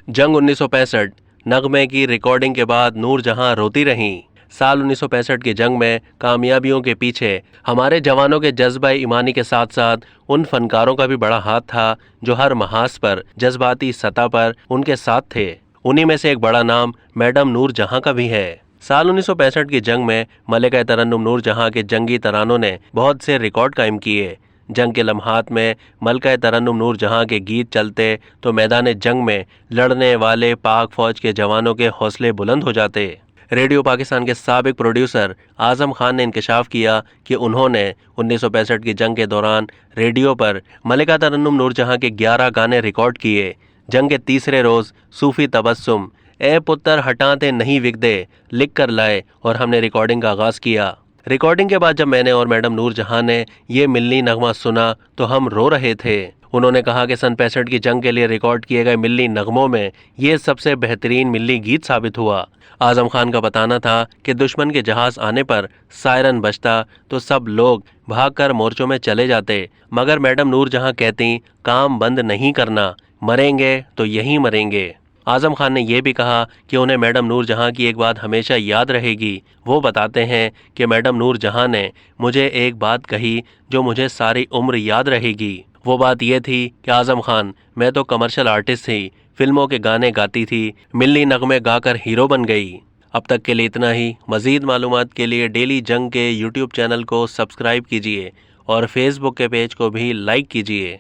जंग 1965 नगमे की रिकॉर्डिंग के बाद नूरजहां रोती रहीं। साल 1965 की जंग में कामयाबियों के पीछे हमारे जवानों के जज्बा ईमानी के साथ साथ उन फनकारों का भी बड़ा हाथ था जो हर महाज पर जज्बाती सतह पर उनके साथ थे। उन्हीं में से एक बड़ा नाम मैडम नूरजहां का भी है। साल 1965 की जंग में मलिका तरन्नुम नूरजहां के जंगी तरानों ने बहुत से रिकॉर्ड कायम किए। जंग के लम्हात में मलिका तरन्नुम नूरजहां के गीत चलते तो मैदान जंग में लड़ने वाले पाक फौज के जवानों के हौसले बुलंद हो जाते। रेडियो पाकिस्तान के साबिक प्रोड्यूसर आजम खान ने इंकशाफ किया कि उन्होंने 1965 की जंग के दौरान रेडियो पर मलिका तरन्नुम नूरजहां के 11 गाने रिकॉर्ड किए। जंग के तीसरे रोज सूफी तबस्सुम, ए पुत्र हटाते नहीं विकदे लिख कर लाए और हमने रिकॉर्डिंग का आगाज किया। रिकॉर्डिंग के बाद जब मैंने और मैडम नूरजहां ने ये मिल्ली नगमा सुना तो हम रो रहे थे। उन्होंने कहा कि सन 65 की जंग के लिए रिकॉर्ड किए गए मिल्ली नगमों में ये सबसे बेहतरीन मिल्ली गीत साबित हुआ। आजम खान का बताना था कि दुश्मन के जहाज आने पर सायरन बजता तो सब लोग भागकर मोर्चों में चले जाते, मगर मैडम नूरजहां कहती काम बंद नहीं करना, मरेंगे तो यहीं मरेंगे। आजम खान ने यह भी कहा कि उन्हें मैडम नूरजहां की एक बात हमेशा याद रहेगी। वो बताते हैं कि मैडम नूरजहां ने मुझे एक बात कही जो मुझे सारी उम्र याद रहेगी। वो बात यह थी कि आजम खान, मैं तो कमर्शियल आर्टिस्ट थी, फिल्मों के गाने गाती थी, मिल्ली नगमे गाकर हीरो बन गई। अब तक के लिए इतना ही। मज़ीद मालूमात के लिए डेली जंग के यूट्यूब चैनल को सब्सक्राइब कीजिए और फेसबुक के पेज को भी लाइक कीजिए।